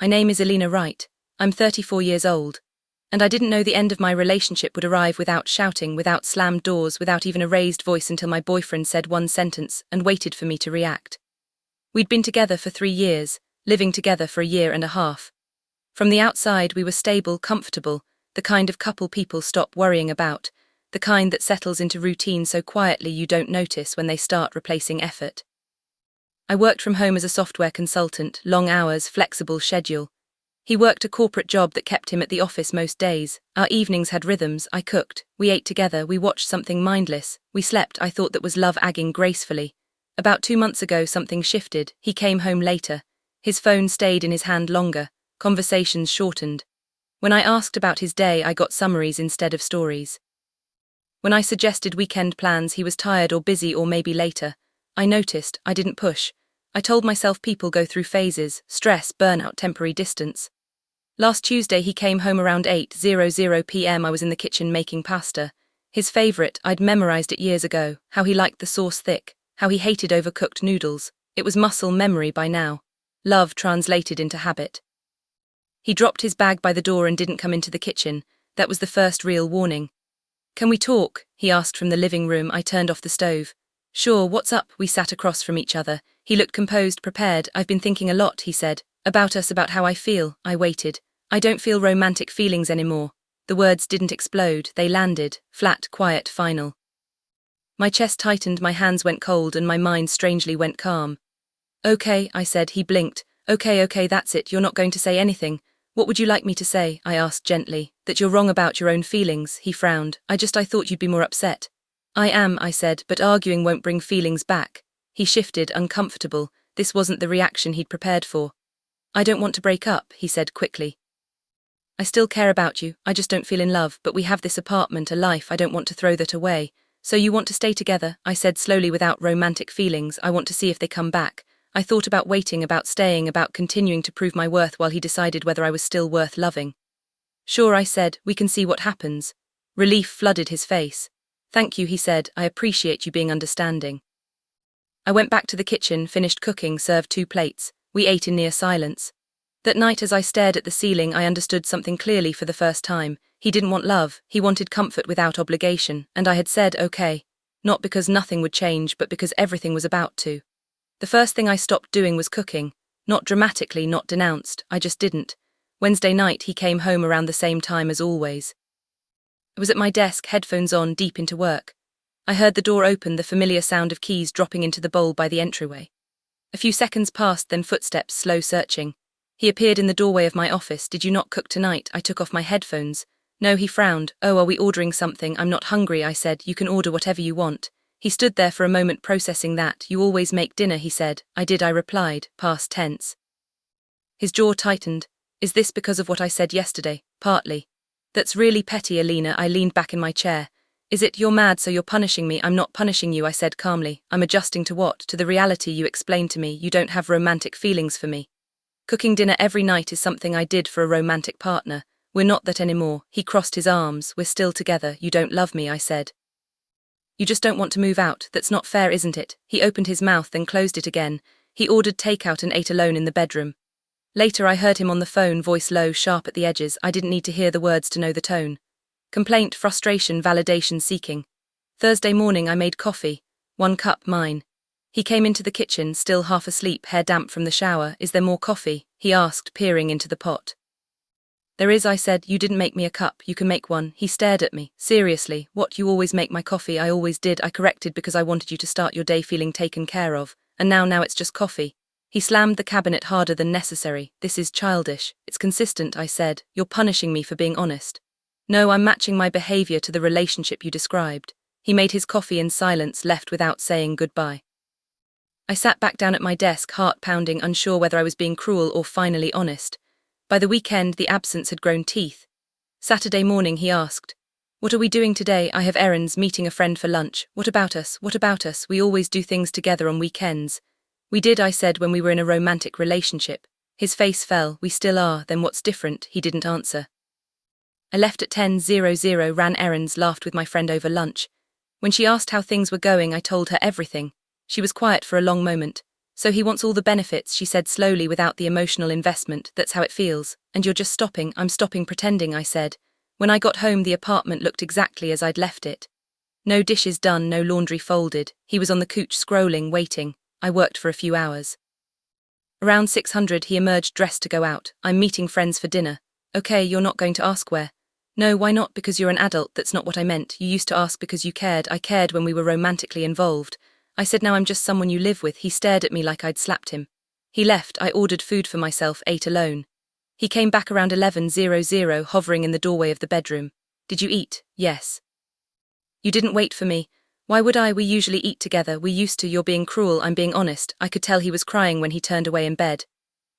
My name is Alina Wright. I'm 34 years old. And I didn't know the end of my relationship would arrive without shouting, without slammed doors, without even a raised voice until my boyfriend said one sentence and waited for me to react. We'd been together for 3 years, living together for a year and a half. From the outside, we were stable, comfortable, the kind of couple people stop worrying about, the kind that settles into routine so quietly you don't notice when they start replacing effort. I worked from home as a software consultant, long hours, flexible schedule. He worked a corporate job that kept him at the office most days. Our evenings had rhythms. I cooked, we ate together, we watched something mindless, we slept. I thought that was love agging gracefully. About 2 months ago something shifted. He came home later. His phone stayed in his hand longer. Conversations shortened. When I asked about his day, I got summaries instead of stories. When I suggested weekend plans, he was tired or busy or maybe later. I noticed, I didn't push. I told myself people go through phases, stress, burnout, temporary distance. Last Tuesday he came home around 8:00 p.m. I was in the kitchen making pasta. His favourite, I'd memorised it years ago, how he liked the sauce thick, how he hated overcooked noodles. It was muscle memory by now. Love translated into habit. He dropped his bag by the door and didn't come into the kitchen. That was the first real warning. "Can we talk?" he asked from the living room. I turned off the stove. "Sure, what's up?" We sat across from each other. He looked composed, prepared. "I've been thinking a lot," he said. "About us, about how I feel." I waited. "I don't feel romantic feelings anymore." The words didn't explode, they landed, flat, quiet, final. My chest tightened, my hands went cold, and my mind strangely went calm. "Okay," I said. He blinked. Okay, that's it, you're not going to say anything." "What would you like me to say?" I asked gently. "That you're wrong about your own feelings." He frowned. I thought you'd be more upset." "I am," I said, "but arguing won't bring feelings back." He shifted, uncomfortable. This wasn't the reaction he'd prepared for. "I don't want to break up," he said quickly. "I still care about you, I just don't feel in love, but we have this apartment, a life, I don't want to throw that away." "So you want to stay together?" I said slowly, without romantic feelings. "I want to see if they come back." I thought about waiting, about staying, about continuing to prove my worth while he decided whether I was still worth loving. "Sure," I said, "we can see what happens." Relief flooded his face. "Thank you," he said, "I appreciate you being understanding." I went back to the kitchen, finished cooking, served 2 plates. We ate in near silence. That night, as I stared at the ceiling, I understood something clearly for the first time. He didn't want love, he wanted comfort without obligation, and I had said okay. Not because nothing would change, but because everything was about to. The first thing I stopped doing was cooking. Not dramatically, not denounced, I just didn't. Wednesday night he came home around the same time as always. I was at my desk, headphones on, deep into work. I heard the door open, the familiar sound of keys dropping into the bowl by the entryway. A few seconds passed, then footsteps, slow searching. He appeared in the doorway of my office. "Did you not cook tonight?" I took off my headphones. "No," he frowned. "Oh, are we ordering something?" "I'm not hungry," I said. "You can order whatever you want." He stood there for a moment, processing that. "You always make dinner," he said. "I did," I replied, past tense. His jaw tightened. "Is this because of what I said yesterday?" "Partly." "That's really petty, Alina." I leaned back in my chair. "Is it? You're mad, so you're punishing me." "I'm not punishing you," I said calmly. "I'm adjusting to what?" "To the reality you explained to me. You don't have romantic feelings for me." "Cooking dinner every night is something I did for a romantic partner. We're not that anymore." He crossed his arms. "We're still together. You don't love me," I said. "You just don't want to move out. That's not fair, isn't it?" He opened his mouth, then closed it again. He ordered takeout and ate alone in the bedroom. Later I heard him on the phone, voice low, sharp at the edges. I didn't need to hear the words to know the tone. Complaint, frustration, validation seeking. Thursday morning I made coffee. 1 cup, mine. He came into the kitchen, still half asleep, hair damp from the shower. "Is there more coffee?" he asked, peering into the pot. "There is," I said. "You didn't make me a cup, you can make one." He stared at me. "Seriously, what? You always make my coffee." "I always did," I corrected, "because I wanted you to start your day feeling taken care of. And now it's just coffee." He slammed the cabinet harder than necessary. "This is childish. It's consistent," I said. "You're punishing me for being honest." "No, I'm matching my behavior to the relationship you described." He made his coffee in silence, left without saying goodbye. I sat back down at my desk, heart pounding, unsure whether I was being cruel or finally honest. By the weekend, the absence had grown teeth. Saturday morning, he asked, "What are we doing today?" "I have errands, meeting a friend for lunch." "What about us? What about us? We always do things together on weekends." "We did," I said, "when we were in a romantic relationship." His face fell. "We still are. Then what's different?" He didn't answer. I left at 10:00, ran errands, laughed with my friend over lunch. When she asked how things were going, I told her everything. She was quiet for a long moment. So he wants all the benefits, she said slowly without the emotional investment. That's how it feels. And you're just stopping. I'm stopping pretending, I said. When I got home, the apartment looked exactly as I'd left it. No dishes done, no laundry folded. He was on the couch scrolling, waiting. I worked for a few hours. Around 600 he emerged dressed to go out. I'm meeting friends for dinner. Okay, you're not going to ask where? No, why not? Because you're an adult. That's not what I meant. You used to ask because you cared. I cared when we were romantically involved. I said now I'm just someone you live with. He stared at me like I'd slapped him. He left. I ordered food for myself, ate alone. He came back around 11:00, hovering in the doorway of the bedroom. Did you eat? Yes. You didn't wait for me. Why would I? We usually eat together. We used to. You're being cruel. I'm being honest. I could tell he was crying when he turned away in bed.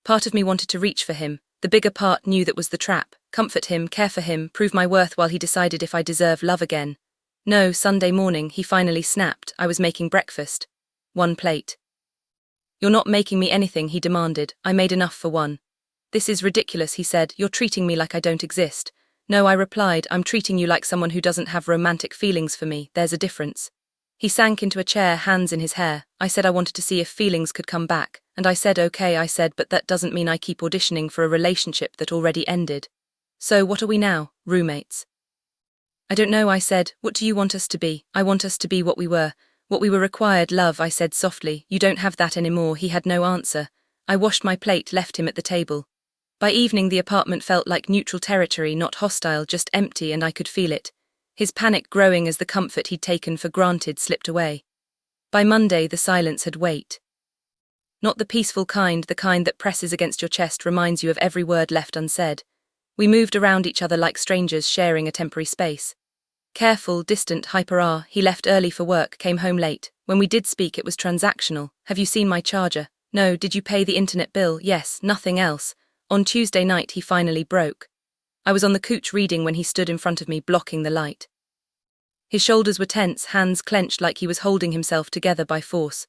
Part of me wanted to reach for him. The bigger part knew that was the trap. Comfort him, care for him, prove my worth while he decided if I deserve love again. No, Sunday morning, he finally snapped. I was making breakfast. 1 plate. You're not making me anything, he demanded. I made enough for one. This is ridiculous, he said. You're treating me like I don't exist. No, I replied, I'm treating you like someone who doesn't have romantic feelings for me. There's a difference. He sank into a chair, hands in his hair. I said I wanted to see if feelings could come back. And I said, okay, I said, but that doesn't mean I keep auditioning for a relationship that already ended. So what are we now? Roommates? I don't know, I said. What do you want us to be? I want us to be what we were required, love, I said softly. You don't have that anymore. He had no answer. I washed my plate, left him at the table. By evening the apartment felt like neutral territory, not hostile, just empty, and I could feel it. His panic growing as the comfort he'd taken for granted slipped away. By Monday the silence had weight. Not the peaceful kind, the kind that presses against your chest, reminds you of every word left unsaid. We moved around each other like strangers sharing a temporary space. Careful, distant, hyper. He left early for work, came home late. When we did speak it was transactional. Have you seen my charger? No. Did you pay the internet bill? Yes. Nothing else. On Tuesday night he finally broke. I was on the couch reading when he stood in front of me, blocking the light. His shoulders were tense, hands clenched like he was holding himself together by force.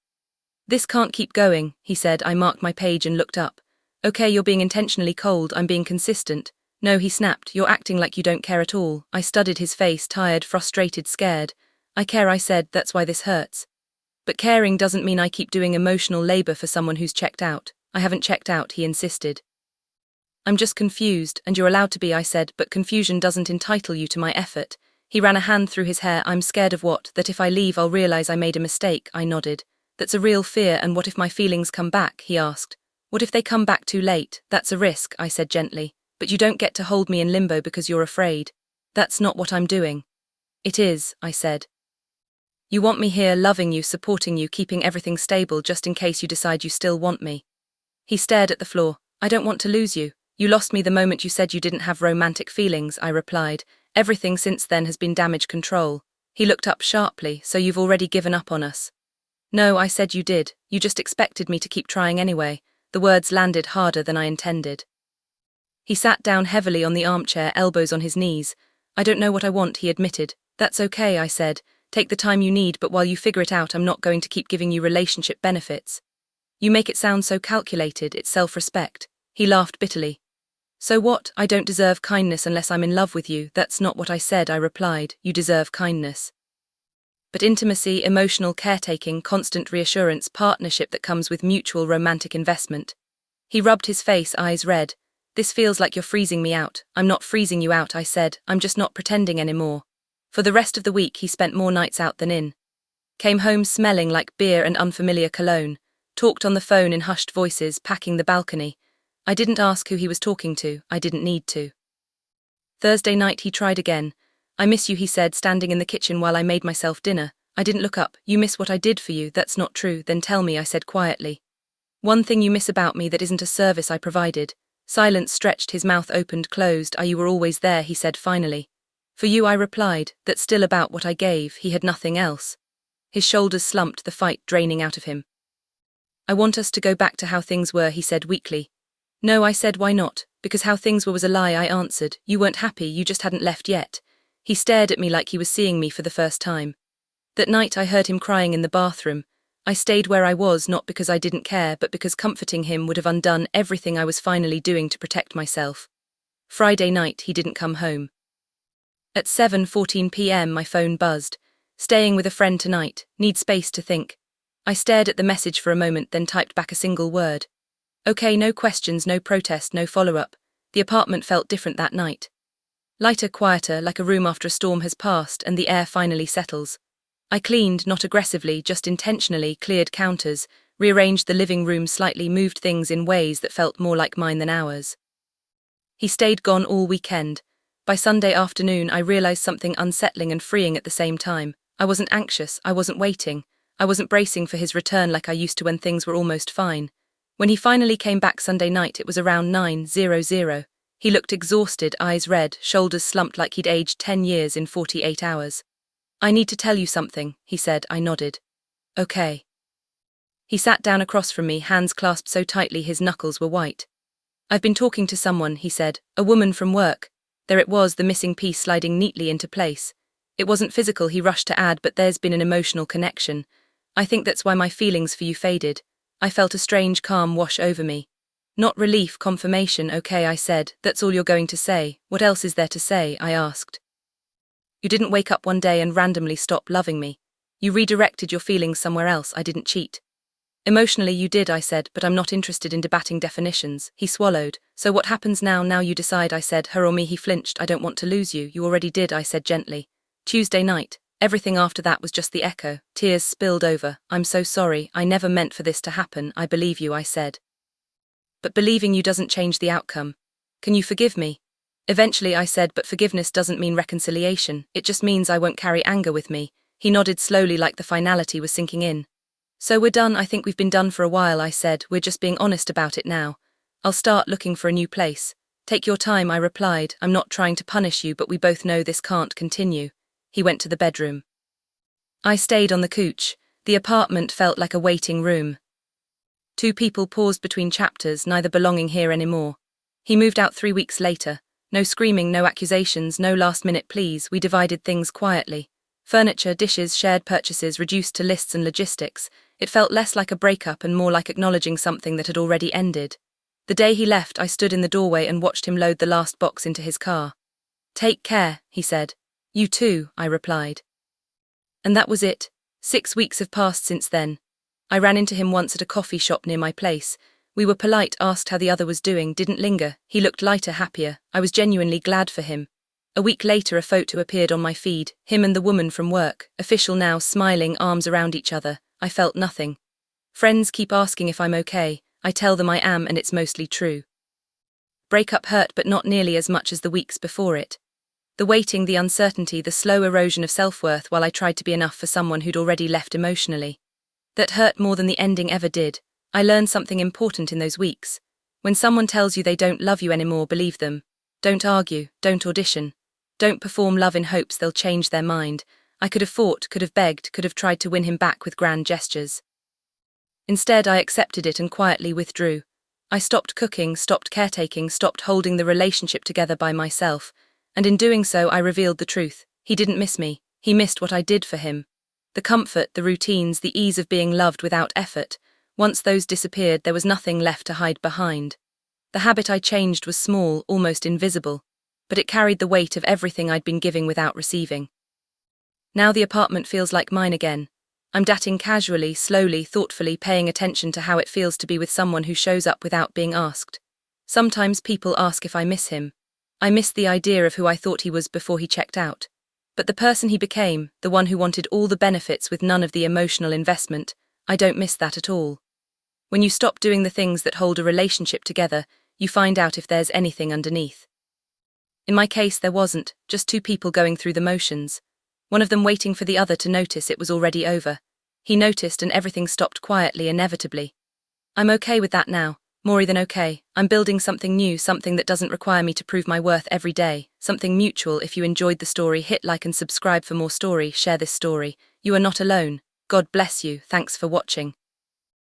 This can't keep going, he said. I marked my page and looked up. Okay, you're being intentionally cold. I'm being consistent. No, he snapped. You're acting like you don't care at all. I studied his face, tired, frustrated, scared. I care, I said. That's why this hurts. But caring doesn't mean I keep doing emotional labor for someone who's checked out. I haven't checked out, he insisted. I'm just confused, and you're allowed to be, I said, but confusion doesn't entitle you to my effort. He ran a hand through his hair. I'm scared of what? That if I leave I'll realize I made a mistake, I nodded. That's a real fear, and what if my feelings come back, he asked. What if they come back too late? That's a risk, I said gently. But you don't get to hold me in limbo because you're afraid. That's not what I'm doing. It is, I said. You want me here, loving you, supporting you, keeping everything stable just in case you decide you still want me. He stared at the floor. I don't want to lose you. You lost me the moment you said you didn't have romantic feelings, I replied. Everything since then has been damage control. He looked up sharply. So you've already given up on us? No, I said you did. You just expected me to keep trying anyway. The words landed harder than I intended. He sat down heavily on the armchair, elbows on his knees. I don't know what I want, he admitted. That's okay, I said. Take the time you need, but while you figure it out I'm not going to keep giving you relationship benefits. You make it sound so calculated. It's self-respect. He laughed bitterly. So what? I don't deserve kindness unless I'm in love with you. That's not what I said, I replied. You deserve kindness. But intimacy, emotional caretaking, constant reassurance, partnership that comes with mutual romantic investment. He rubbed his face, eyes red. This feels like you're freezing me out. I'm not freezing you out, I said. I'm just not pretending anymore. For the rest of the week he spent more nights out than in. Came home smelling like beer and unfamiliar cologne. Talked on the phone in hushed voices, packing the balcony. I didn't ask who he was talking to. I didn't need to. Thursday night he tried again. I miss you, he said, standing in the kitchen while I made myself dinner. I didn't look up. You miss what I did for you. That's not true. Then tell me, I said quietly. One thing you miss about me that isn't a service I provided. Silence stretched, his mouth opened, closed. You were always there, he said finally. For you, I replied. That's still about what I gave. He had nothing else. His shoulders slumped, the fight draining out of him. I want us to go back to how things were, he said weakly. No, I said, why not? Because how things were was a lie, I answered. You weren't happy, you just hadn't left yet. He stared at me like he was seeing me for the first time. That night I heard him crying in the bathroom. I stayed where I was, not because I didn't care, but because comforting him would have undone everything I was finally doing to protect myself. Friday night he didn't come home. At 7:14 p.m. my phone buzzed. Staying with a friend tonight, need space to think. I stared at the message for a moment, then typed back a single word. Okay, no questions, no protest, no follow-up. The apartment felt different that night. Lighter, quieter, like a room after a storm has passed and the air finally settles. I cleaned, not aggressively, just intentionally, cleared counters, rearranged the living room slightly, moved things in ways that felt more like mine than ours. He stayed gone all weekend. By Sunday afternoon, I realized something unsettling and freeing at the same time. I wasn't anxious, I wasn't waiting. I wasn't bracing for his return like I used to when things were almost fine. When he finally came back Sunday night, it was around 9:00. He looked exhausted, eyes red, shoulders slumped like he'd aged 10 years in 48 hours. I need to tell you something, he said. I nodded. Okay. He sat down across from me, hands clasped so tightly his knuckles were white. I've been talking to someone, he said, a woman from work. There it was, the missing piece sliding neatly into place. It wasn't physical, he rushed to add, but there's been an emotional connection. I think that's why my feelings for you faded. I felt a strange calm wash over me. Not relief, confirmation. Okay, I said, that's all you're going to say. What else is there to say? I asked. You didn't wake up one day and randomly stop loving me. You redirected your feelings somewhere else. I didn't cheat. Emotionally you did, I said, but I'm not interested in debating definitions. He swallowed. So what happens now? Now you decide, I said. Her or me? He flinched. I don't want to lose you. You already did, I said gently. Tuesday night. Everything after that was just the echo. Tears spilled over. I'm so sorry. I never meant for this to happen. I believe you, I said. But believing you doesn't change the outcome. Can you forgive me? Eventually, I said, but forgiveness doesn't mean reconciliation. It just means I won't carry anger with me. He nodded slowly like the finality was sinking in. So we're done. I think we've been done for a while, I said. We're just being honest about it now. I'll start looking for a new place. Take your time, I replied. I'm not trying to punish you, but we both know this can't continue. He went to the bedroom. I stayed on the couch. The apartment felt like a waiting room. Two people paused between chapters, neither belonging here anymore. He moved out 3 weeks later. No screaming, no accusations, no last-minute pleas. We divided things quietly. Furniture, dishes, shared purchases reduced to lists and logistics. It felt less like a breakup and more like acknowledging something that had already ended. The day he left, I stood in the doorway and watched him load the last box into his car. Take care, he said. You too, I replied. And that was it. 6 weeks have passed since then. I ran into him once at a coffee shop near my place. We were polite, asked how the other was doing, didn't linger. He looked lighter, happier. I was genuinely glad for him. A week later, a photo appeared on my feed, him and the woman from work, official now, smiling, arms around each other. I felt nothing. Friends keep asking if I'm okay. I tell them I am, and it's mostly true. Breakup hurt, but not nearly as much as the weeks before it. The waiting, the uncertainty, the slow erosion of self-worth while I tried to be enough for someone who'd already left emotionally. That hurt more than the ending ever did. I learned something important in those weeks. When someone tells you they don't love you anymore, believe them. Don't argue, don't audition. Don't perform love in hopes they'll change their mind. I could have fought, could have begged, could have tried to win him back with grand gestures. Instead, I accepted it and quietly withdrew. I stopped cooking, stopped caretaking, stopped holding the relationship together by myself. And in doing so, I revealed the truth. He didn't miss me. He missed what I did for him. The comfort, the routines, the ease of being loved without effort. Once those disappeared, there was nothing left to hide behind. The habit I changed was small, almost invisible, but it carried the weight of everything I'd been giving without receiving. Now the apartment feels like mine again. I'm dating casually, slowly, thoughtfully, paying attention to how it feels to be with someone who shows up without being asked. Sometimes people ask if I miss him. I miss the idea of who I thought he was before he checked out. But the person he became, the one who wanted all the benefits with none of the emotional investment, I don't miss that at all. When you stop doing the things that hold a relationship together, you find out if there's anything underneath. In my case, there wasn't, just two people going through the motions. One of them waiting for the other to notice it was already over. He noticed and everything stopped quietly, inevitably. I'm okay with that now, more than okay. I'm building something new, something that doesn't require me to prove my worth every day, something mutual. If you enjoyed the story, hit like and subscribe for more story, share this story. You are not alone. God bless you, thanks for watching.